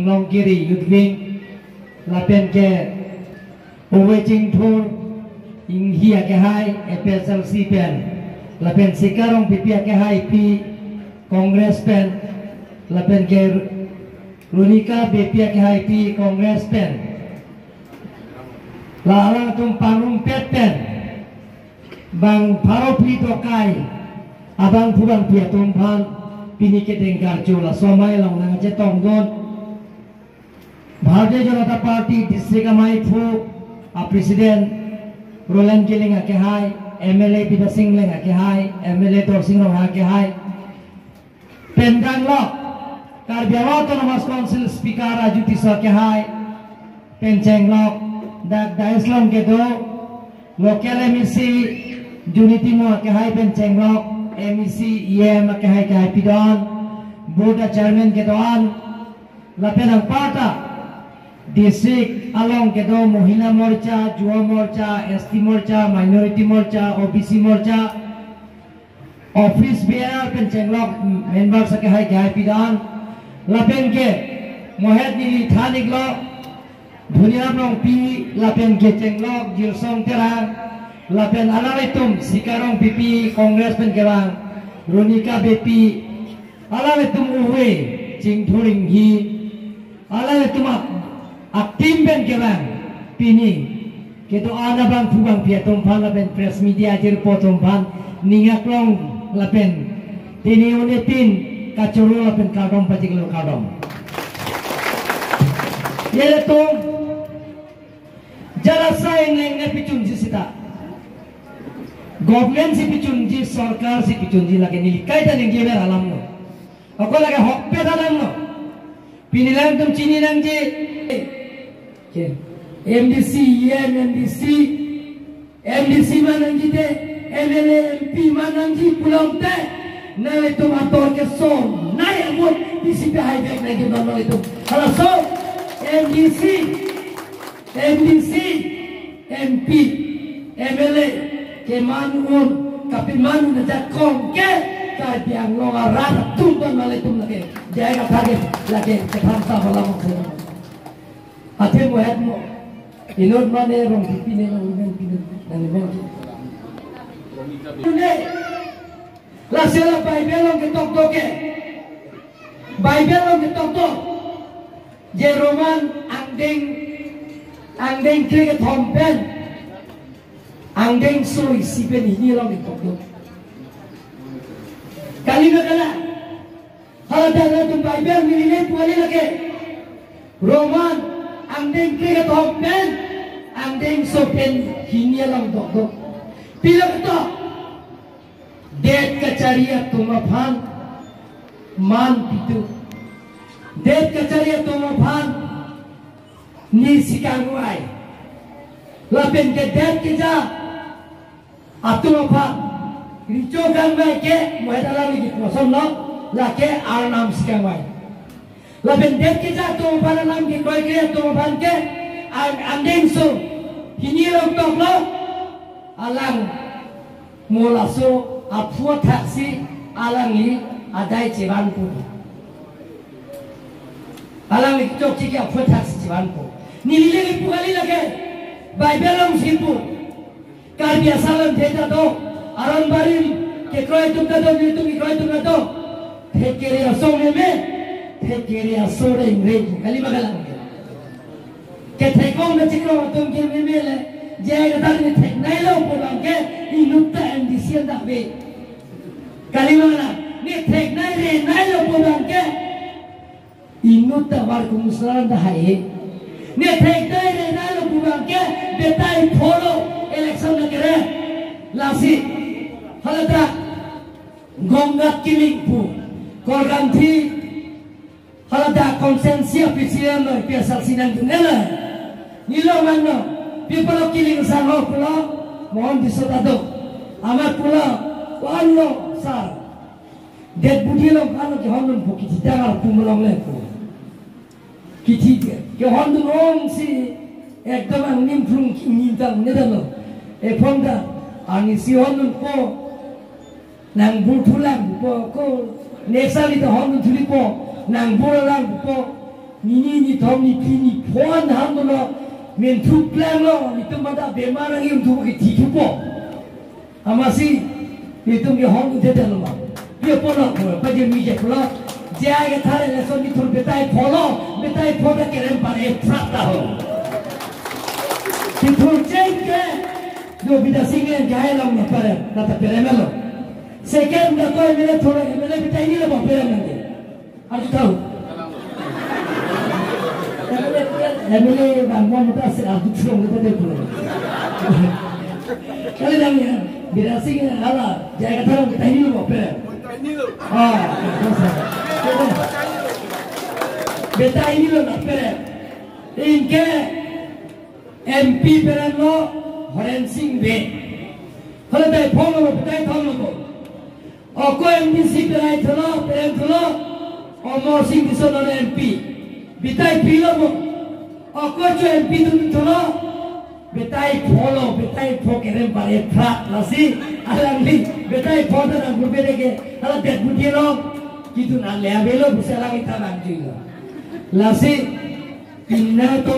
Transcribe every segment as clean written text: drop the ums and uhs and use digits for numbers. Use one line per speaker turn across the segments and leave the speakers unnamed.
long kiri youth wing lapen ke Wei Thur ing hia ke hai FSLC pen lapen Sikarong pipia ke hai pi Kongres pen lapen ke Runika bepia ke hai pi Kongres pen la tum parum pet pen bang pharo pi to kai abang phubang pia tum phan pini ke dengkar chola somai long nang che tong don Bharatiya Janata Party district amai phu a president Roland Killing ke hai MLA Pita Singh leng ke hai MLA Tor Singh Rong ke hai Pendang lo Karbiawa Autonomous Council Speaker Ajuti Sa ke hai Penceng lo da Islam ke do local MEC Unity Mo ke hai Penceng lo MEC EM ke hai Pidon Board Chairman ke doan Lapenang Parta District along ke do Mohila Morcha, Juwa Morcha, ST Morcha, Minority Morcha, OBC Morcha, Office Bearer Penchenglok member sa ke hai Pidan, lapen ke Mohed Nili Thanik lo, Dunia Nong Pi, lapen ke Chenglok, Jirsong Terang, lapen Alaritum, Sikarong Pipi, Kongres Penkewang, Runika Bepi, Alaritum Uwe, Jing Thuring Hi, Alaritum Tim ben kebang pini keto ana bang phubang pia tompan lapen press media jer potompan ningak long lapen tini unetin kacuru lapen kadom pajiklo kadom yele to jara saing leng ne pichun jisita government si pichun ji sarkar si pichun ji lage nili kaita ning geber alam no ako lage hoppe dalam no pinilang tum chini nang ji MDC, MDC manangi de, MLA, MP manangi pulang de, na itu motor ke so, na yang buat di sini highway lagi normal itu. Kalau so, MDC, MP, MLA, ke manun, tapi manun ada kongke, kadiang longaran, tumpang malah itu lagi, jangan kaget lagi kehamsa malam malam. Ate mo het mo inod mane rong pipine nang men la sela Bible long ke tok toke Bible long ke tok tok je Roman angdeng kre thompen angdeng soi sipen ini long ke tok tok kali kala hala dana tu Bible milile puale lage Roman Angdeng kira thompen, angdeng sopen hinia lang dok. Pilak to, det kacaria tumaphan, man pitu. Det kacaria tumaphan, ni sikanguai. Lapen ke det keja, atumaphan. Rico gangwai ke, muhedala lagi kosong no, lake arnam sikanguai. Lapen det kita tu pada lam ki koi kaya tu pan ke andeng so hini long tok lo alang mula so apua taksi alang li adai ciban pu alang li cok ciki apua taksi ciban pu ni lili pu kali lagi Bible long simpu kar biasa lam theta to aran barim ke koi tu ka to ni tu ki koi tu ka to thekere asong me Kiri asore ingreji kali bagalang ke thekong na cikro tum ke memele jaya gadar ni thek nai lo pulang ke inutta MDC ndak be kali bagalang ni thek nai re nai lo pulang ke inutta war kumusran da hai ni thek nai re nai lo pulang ke betai pholo election na kere lasi halata gongat kiling pu korganthi Halada konsensia pisian lo biasa sinan dunela. Nilo mano people killing sango pulo mohon disodado. Amat pulo wano sar. Det budilo kano ke honun buki tidangar pumulong lepo. Kiti ke honun ong si ekdom ang nimprung kinintang nedalo. Ponda ani si honun po nang bultulang po ko nesali to honun tulipo nang bolang po ni thom ni pi ni phon ham lo men thu plan lo ni tum da be ma ra ngi thu ki thi thu po amasi ni tum ki hong de de lo ma ye po lo ko pa je mi je lo ja ga thare le so ni thon be tai pho da ke ren pa re prat ta ho ki thon je ke do bida single gae lo na pare na ta pere me lo second da ko me thora me le bitai ni lo ba pere me ar tau Emily bangun kita serap tuang kita dulu. Kalau dia berasing ala jaga terang kita ini loh apa? Beta ini loh apa? Inke MP peran lo Horen Singh be. Kalau dia phone lo beta thom lo. Aku MDC peran tholo Omar Singh disono MP. Beta pilo Aku jo MP tu tholo betai pho keren bare prat lasi alang li betai pho da gurbe deke ala det butiro kitu na le abelo busala kita banjilo lasi inna to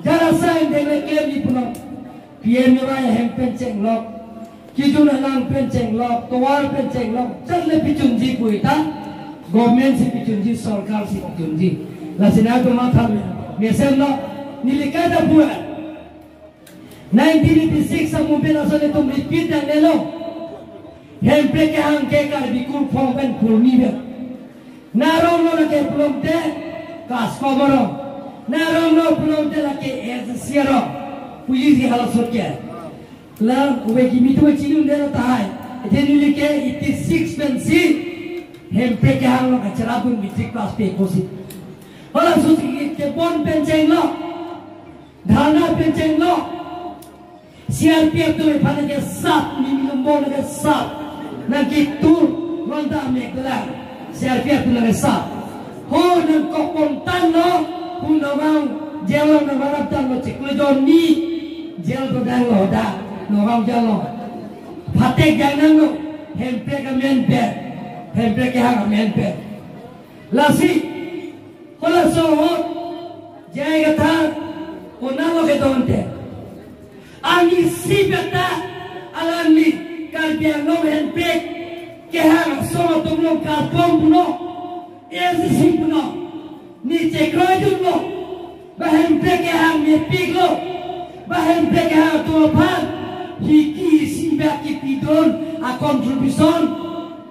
jara sa indele ke li puno PM ra hem pen cheng lok kitu na lang pen cheng lok towar pen cheng lok challe pichunji puita government si pichunji sarkar si pichunji lasi na to ma tham Meseno nilikada buat 1986 sa mobile asal itu repeat dan nelo hempe ke angke kar bikur phong kurni be narong no ke plomte kas komoro narong no plomte la ke ezsiero puji di hal sotke la ube kimi tu chilun de tai eteni ke 86 pensi hempe ke hang no kachara pun bitik pas pe kosi Orang suci ke pon penceng lo, dhana penceng lo, CRPF tu pada ke sap, minum bon ke sap, nanti tu ronda meklar, CRPF tu ke sap, ho nang kokontan lo, pun orang jalan orang tan lo cek lo ni, jalan tu dah lo dah, orang jalan, patek jangan lo, hempe ke menpe, hempe ke hang menpe, lasi. Kalau sohor, jaya kata, onalo ke donte. Ani si beta, alami kalbiang no henpek, kehang sohor tumlo kalpom puno, ezi si puno, ni cekroy puno, bahenpek kehang mepik lo, bahenpek kehang tuapan, hiki si baki pidon, a kontribusion,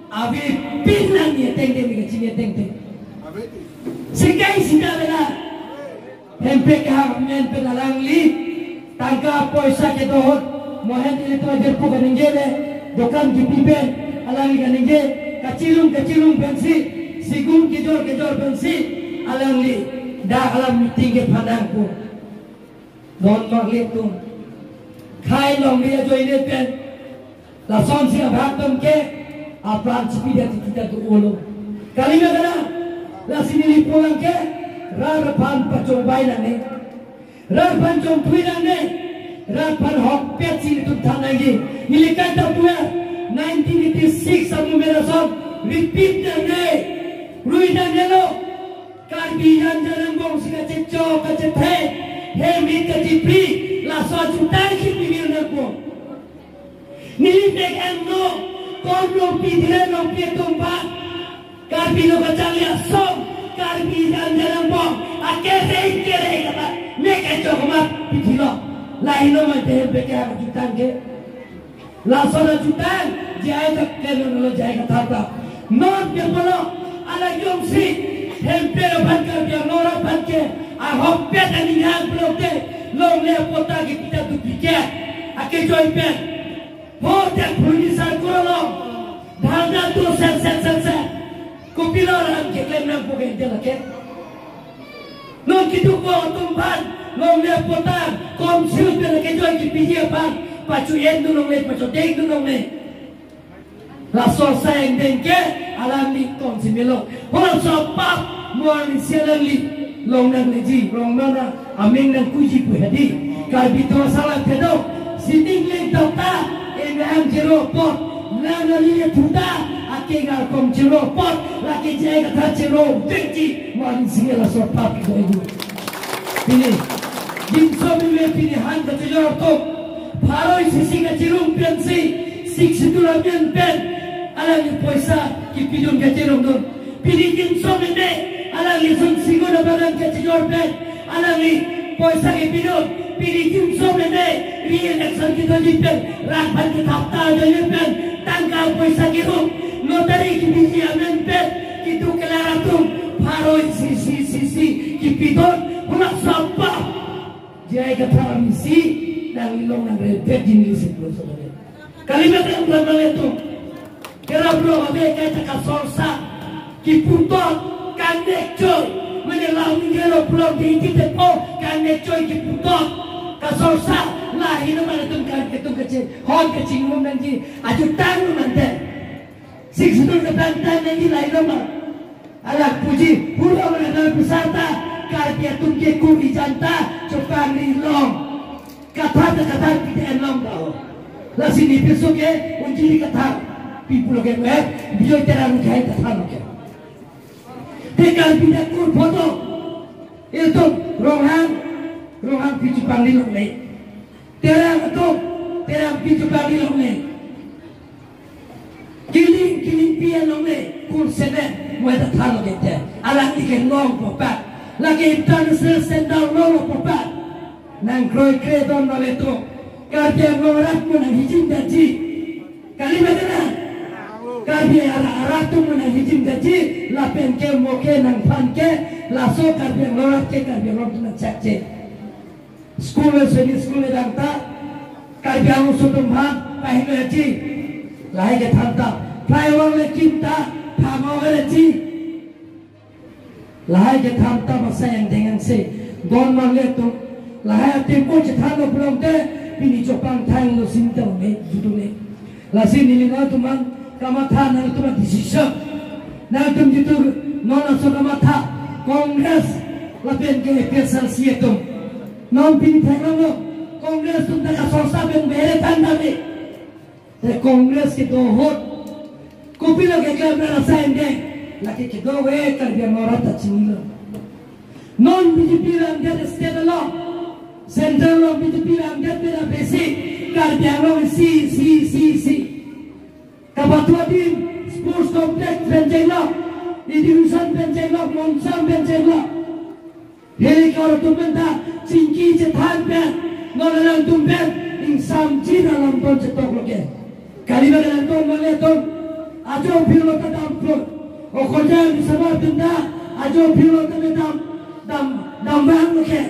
abe pinan ni tengde ni kecil tengde. Sekai sida bela hempe ka men penalang li tangka poisa ke dohot mohen ile to ajar pu kaningele dokan gipibe alang kaningge kacilung pensi sigun kidor pensi alang li da alam meeting ke padang pu don mak le tu khai long dia jo ile pen la son si abhatam ke apran chipida kita tu olo kali me kana la sini pulang ke rarpan pacobai nane rarpan compui nane rarpan hokpet sini tu tanagi nilikan tak buat 1986 sabu merasom repeat nane rui nane lo karbi yang jarang bong sika cecok kacethe hemi kacipri la sojutan kipimir nako nilitek eno kono pidre no pietomba Karbi no kacangnya som, karbi dan jalan bom, akhirnya kata, mereka cuma pitilo, lain nama deh mereka jutaan ke, langsung jutaan, jaya tak kena jaya kata, non berpolo, ala jomsi, hempel banker dia nora banker, ahok pet ani yang belum deh, long le kota kita tu pikir, akhir join pen, hotel produser kurang, dana tu sen. Kupilo orang kita nak bukan jalan ke, non kita buat tumpan, non le potang, komputer kita jual di pinjam pan, pacu endu non le pacu deng tu non le, la sosa yang dengke alam ni konsimelo, orang sopap muan sialan li, long nang leji, long mana, aming nang kuji puhadi, kalau itu masalah pedo, sitting le dokta, em jero pot, nang li tuta. laki ngalkom ciro pot laki jaya kata ciro benci main singela sopat itu ini dimso mime pilihan ke ciro to paroi sisi ke ciro pensi siksi tu labian pen alagi poisa ki pidun ke ciro don pilih dimso mime alagi sun singo na badan ke ciro pen alagi poisa ki pidun pilih dimso mime re-election kita jipen rakban kita hafta jipen tanggal poisa kiru notari ki biji amen pen kitu kelaratum paroi sisi ki pidun hulak sabba jaya kata misi dan ilong nang repet jenis itu saudara. Kalimat yang berbeda itu kira belum ada kata kasorsa kiputot kanek coy menyelam ngelo belum diitik oh kanek coy kiputot kasorsa lahir mana tu kan itu kecil hon kecil umum nanti aju tanggung nanti siksudul kebantan nanti lahir mana alat puji pulau mana peserta karya tungke kuri janta coba nilong kata tidak enam tahu lah sini besok ke unjili kata pipulo ke bijo terang kaya kata loke tekal tidak kur foto itu rohang picu panglilong le terang picu panglilong le kiling pianong le kur sene mueda thalo ke te alat ikan long popak lagi international sendal lolo popak nang kroi kredon naleto karya ngorat mo nang hijim daji kalimat na karya ara tu mo nang hijim daji lapen ke moke nang pan ke laso karya ngorat ke karya ngorat na cakce school dangta karya ngusudum bhag pahilo haji lahi ke thanta flyover le kinta phamoge haji lahai ke thanta masa yang dengan se don mangle tu lahai tempo cethano belum te pini copang thang lo sintau me judule lasi nilinga tu man kamatha nang tu decision nang tum jitu nona so kamatha kongres lapen ke pesal sietum non pini thang kongres tu ta sorsa ben mere tanda me te kongres ke do hot kopilo ke kamera sainde laki ke do we karya morata chinilo non BJP ram get state law central law BJP ram get bela besi karya law si kabatua din sports complex franchise law division franchise law monsoon franchise law helikor tumenta cingki jethan pen nonalang tumpen insam jina lam ton cetok loke kalimat lan ton male ton ajo philo ta dam pro okojan sabab tunda ajo philo ta dam bang loke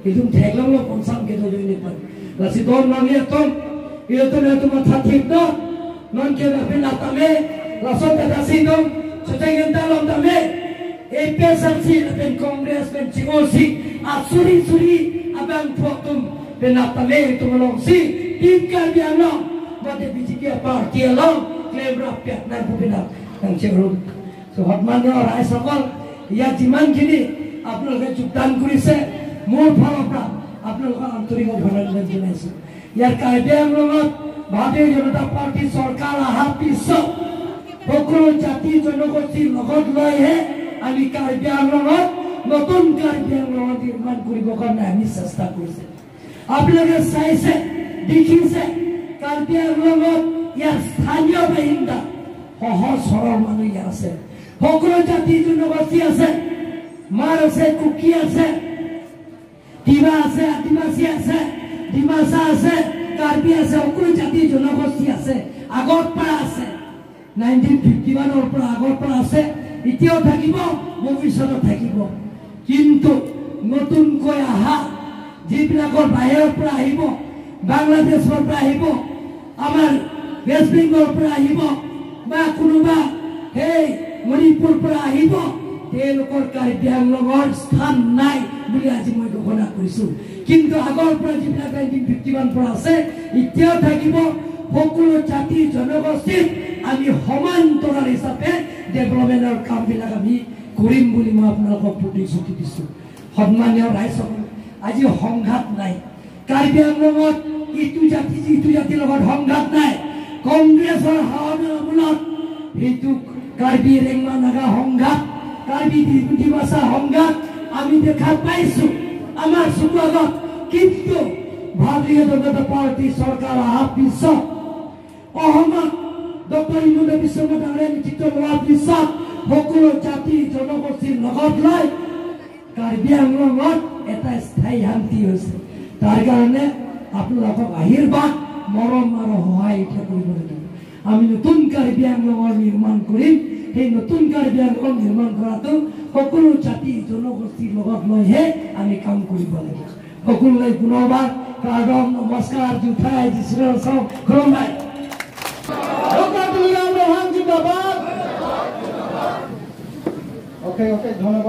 itu theklang lo ponsam ke do ni pan lasi don mangye ton itu matha thik do non ke na pen atame laso ta dasidom choteng talom tame APSRC pen kongres pen COC suri abang fotum pen atame itu melongsi tim karya lo mate BJP parti lo claim rakyat nan pupinat nang cerut so hotmannya orang sakal ya jiman gini আপনার যোগদান করেছে মোর ফালৰ পৰা আপোনালোকৰ আন্তৰিক অভিনন্দন জনাইছো ইয়াৰ কাৰ্যৰ লগত ভাৰতীয় জনতা পাৰ্টি চৰকাৰ অহাৰ পিছত সকলো জাতি জনগোষ্ঠীৰ লগত লৈহে আমি কাৰ্যৰ লগত নতুন কাৰ্যৰ লগত নিৰ্মাণ কৰিবৰ কাৰণে আমি চেষ্টা কৰিছে আপোনালোকে চাইছে দেখিছে কাৰ্যৰ লগত ইয়াৰ স্থানীয় বাসিন্দা সহজ সৰল মানুহ ইয়াৰ আছে সকলো জাতি জনগোষ্ঠী আছে মাৰ আছে কুকি আছে তিৱা আছে আদিবাসী আছে ডিমাচা আছে কাৰ্বি আছে সকলো জাতি জনগোষ্ঠী আছে আগৰ পৰা আছে 1951 পৰা আগৰ পৰা আছে এতিয়াও থাকিব ভৱিষ্যতে থাকিব কিন্তু নতুনকৈ আহা যিবিলাকৰ বাহিৰৰ পৰা আহিব বাংলাদেশৰ পৰা আহিব আমাৰ ৱেষ্ট বেংগলৰ পৰা আহিব বা কোনোবা এই মণিপুৰ পৰা আহিব তেওঁলোকৰ কাৰ্বি আংলঙৰ স্থান নাই বুলি আজি মই ঘোষণা কৰিছো কিন্তু আগৰ পৰা যিবিলাক 1951 পৰা আছে এতিয়াও থাকিব সকলো জাতি জনগোষ্ঠী আমি সমান্তৰাল হিচাপে ডেভেলপমেণ্টৰ কামবিলাক আমি কৰিম বুলি মই আপোনালোকক প্ৰতিশ্ৰুতি দিছো সন্মানীয় ৰাইজসকল আজি সংঘাত নাই কাৰ্বি আংলঙত ইটো জাতিৰ লগত সংঘাত নাই
কংগ্ৰেছৰ হাৱানৰ আমোলত সেইটো কাৰ্বি ৰেংমা নাগা সংঘাত কাৰ্বি দিবাসা সংঘাত আমি দেখা পাইছো আমাৰ চকুৰ আগত। কিন্তু ভাৰতীয় জনতা পাৰ্টি চৰকাৰ অহাৰ পিছত অসমত ডক্টৰ হিমন্ত বিশ্ব শৰ্মা ডাঙৰীয়াৰ নেতৃত্ব লোৱাৰ পিছত সকলো জাতি জনগোষ্ঠীৰ লগত লৈ কাৰ্বি আংলঙত এটা স্থায়ী শান্তি হৈছে। তাৰ কাৰণে আপোনালোকক আশীৰ্বাদ মৰম আৰু সহায় উঠা কৰিব লাগিব। আমি নতুন কাৰ্বি আংলঙৰ নিৰ্মাণ কৰিম। সেই নতুন কাৰ্বি আংলং নিৰ্মাণ কৰাটো সকলো জাতি জনগোষ্ঠীৰ লগত লৈহে আমি কাম কৰিব লাগিব। সকলোলৈ পুনৰবাৰ কাৰ্ডম নমস্কাৰ জুঠাই যিশ্বৰ চব খুলুমাই
Okay, ধন্যবাদ।